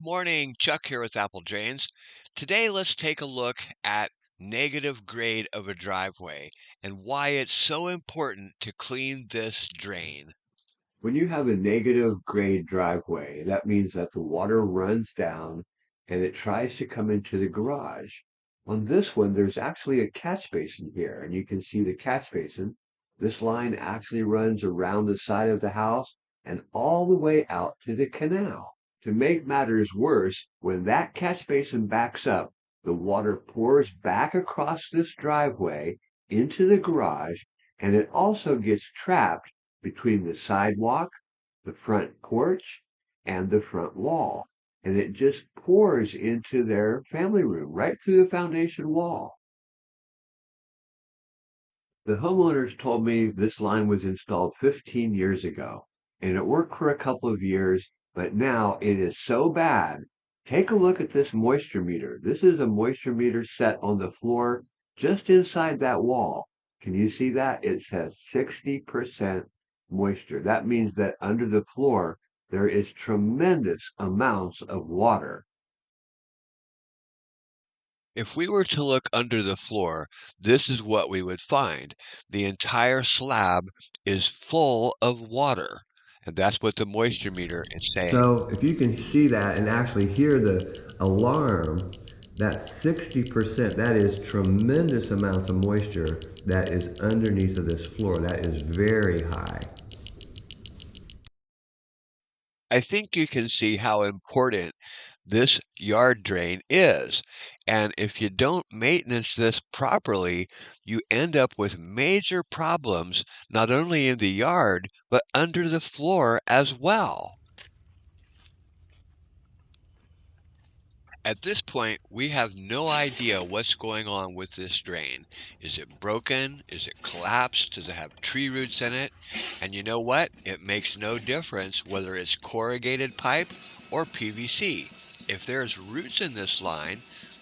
Morning, Chuck here with Apple Drains. Today, let's take a look at negative grade of a driveway and why it's so important to clean this drain. When you have a negative grade driveway, that means that the water runs down and it tries to come into the garage. On this one, there's actually a catch basin here, and you can see the catch basin. This line actually runs around the side of the house and all the way out to the canal. To make matters worse, when that catch basin backs up, the water pours back across this driveway into the garage, and it also gets trapped between the sidewalk, the front porch, and the front wall. And it just pours into their family room right through the foundation wall. The homeowners told me this line was installed 15 years ago, and it worked for a couple of years, but now it is so bad. Take a look at this moisture meter. This is a moisture meter set on the floor just inside that wall. Can you see that? It says 60% moisture. That means that under the floor, there is tremendous amounts of water. If we were to look under the floor, this is what we would find. The entire slab is full of water, and that's what the moisture meter is saying. So if you can see that and actually hear the alarm, that's 60%. That is tremendous amounts of moisture that is underneath of this floor. That is very high. I think you can see how important this yard drain is. And if you don't maintenance this properly, you end up with major problems, not only in the yard, but under the floor as well. At this point, we have no idea what's going on with this drain. Is it broken? Is it collapsed? Does it have tree roots in it? And you know what? It makes no difference whether it's corrugated pipe or PVC. If there's roots in this line,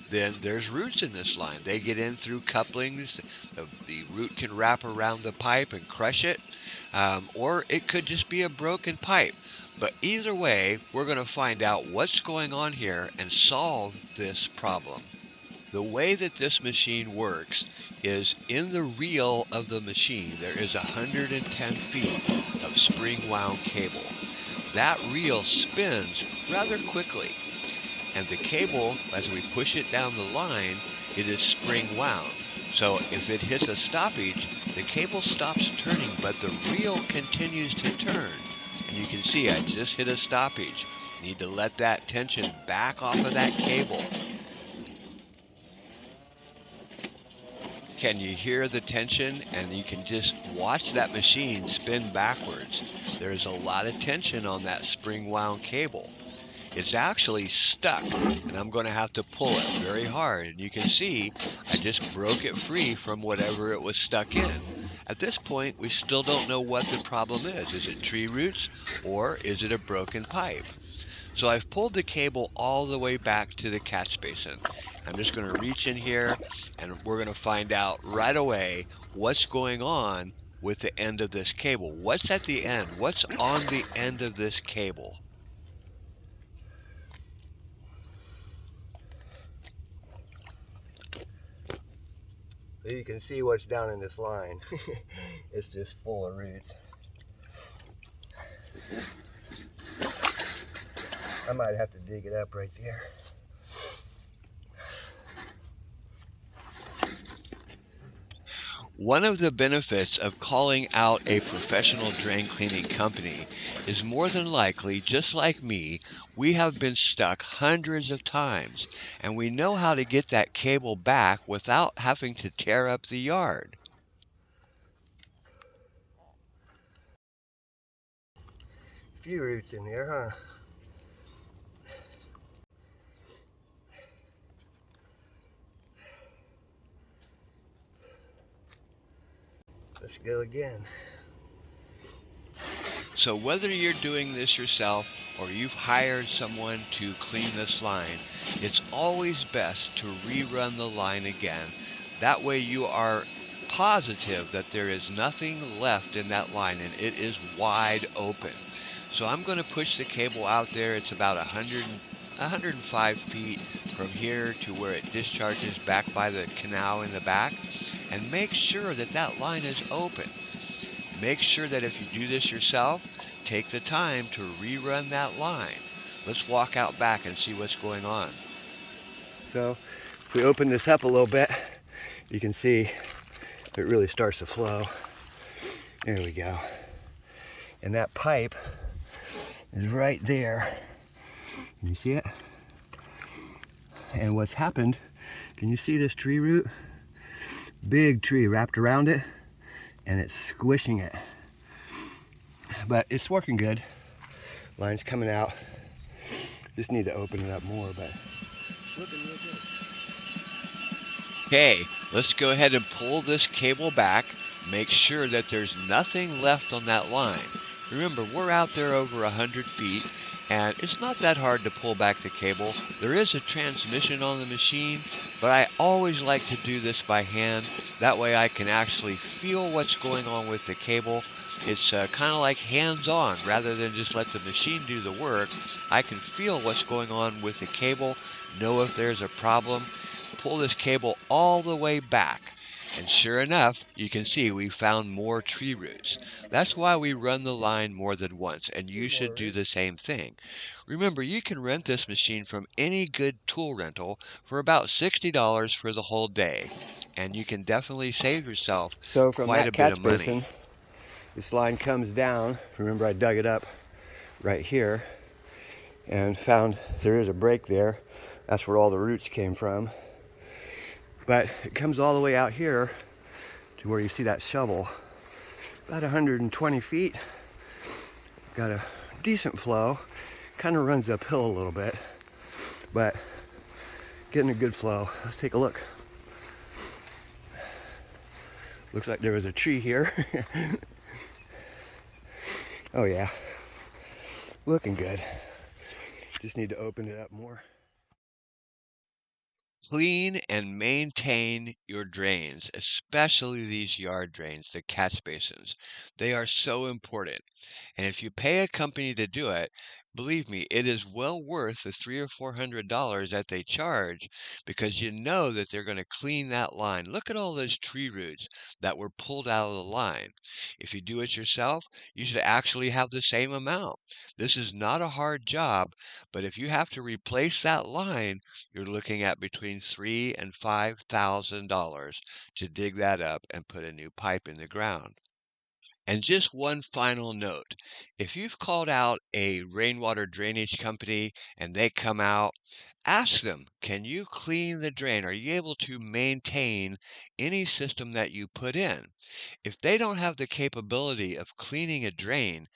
then there's roots in this line. They get in through couplings. The root can wrap around the pipe and crush it, or it could just be a broken pipe. But either way, we're going to find out what's going on here and solve this problem. The way that this machine works is in the reel of the machine, there is 110 feet of spring wound cable. That reel spins rather quickly, and the cable, as we push it down the line, it is spring wound. So if it hits a stoppage, the cable stops turning, but the reel continues to turn. And you can see I just hit a stoppage. Need to let that tension back off of that cable. Can you hear the tension? And you can just watch that machine spin backwards. There's a lot of tension on that spring wound cable. It's actually stuck, and I'm going to have to pull it very hard. And you can see I just broke it free from whatever it was stuck in. At this point, we still don't know what the problem is. Is it tree roots or is it a broken pipe? So I've pulled the cable all the way back to the catch basin. I'm just going to reach in here and we're going to find out right away what's going on with the end of this cable. What's at the end? What's on the end of this cable? So you can see what's down in this line. It's just full of roots. I might have to dig it up right there. One of the benefits of calling out a professional drain cleaning company is more than likely, just like me, we have been stuck hundreds of times, and we know how to get that cable back without having to tear up the yard. A few roots in there, huh? Let's go again. So whether you're doing this yourself or you've hired someone to clean this line, it's always best to rerun the line again. That way you are positive that there is nothing left in that line and it is wide open. So I'm going to push the cable out there. It's about 105 feet from here to where it discharges back by the canal in the back, and make sure that that line is open. Make sure that if you do this yourself, take the time to rerun that line. Let's walk out back and see what's going on. So if we open this up a little bit, you can see it really starts to flow. There we go. And that pipe is right there. Can you see it? And what's happened, can you see this tree root? Big tree wrapped around it, and it's squishing it. But it's working good. Line's coming out. Just need to open it up more, but it's looking real good. Okay, let's go ahead and pull this cable back. Make sure that there's nothing left on that line. Remember, we're out there over 100 feet, and it's not that hard to pull back the cable. There is a transmission on the machine, but I always like to do this by hand. That way I can actually feel what's going on with the cable. It's kind of like hands-on rather than just let the machine do the work. I can feel what's going on with the cable, know if there's a problem, pull this cable all the way back. And sure enough, you can see we found more tree roots. That's why we run the line more than once, and you should do the same thing. Remember, you can rent this machine from any good tool rental for about $60 for the whole day, and you can definitely save yourself So from quite that a bit of catch money. basin, this line comes down. Remember, I dug it up right here and found there is a break there. That's where all the roots came from. But it comes all the way out here to where you see that shovel. About 120 feet. Got a decent flow. Kind of runs uphill a little bit, but getting a good flow. Let's take a look. Looks like there was a tree here. Oh yeah, looking good. Just need to open it up more. Clean and maintain your drains, especially these yard drains, the catch basins. They are so important. And if you pay a company to do it, believe me, it is well worth the $300 or $400 that they charge because you know that they're going to clean that line. Look at all those tree roots that were pulled out of the line. If you do it yourself, you should actually have the same amount. This is not a hard job, but if you have to replace that line, you're looking at between $3,000 and $5,000 to dig that up and put a new pipe in the ground. And just one final note. If you've called out a rainwater drainage company and they come out, ask them, can you clean the drain? Are you able to maintain any system that you put in? If they don't have the capability of cleaning a drain,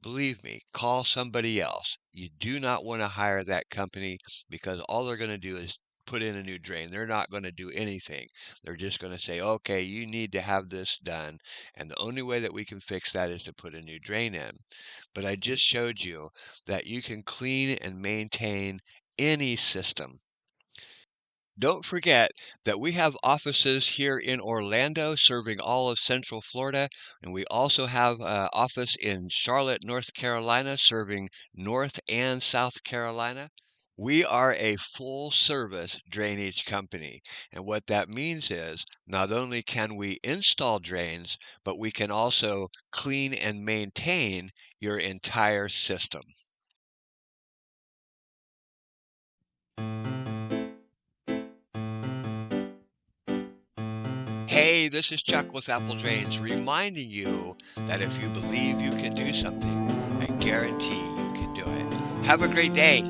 believe me, call somebody else. You do not want to hire that company because all they're going to do is put in a new drain. They're not going to do anything. They're just going to say, okay, you need to have this done. And the only way that we can fix that is to put a new drain in. But I just showed you that you can clean and maintain any system. Don't forget that we have offices here in Orlando serving all of Central Florida, and we also have an office in Charlotte, North Carolina, serving North and South Carolina. We are a full service drainage company, and what that means is not only can we install drains, but we can also clean and maintain your entire system. Hey, this is Chuck with Apple Drains reminding you that if you believe you can do something, I guarantee you can do it. Have a great day.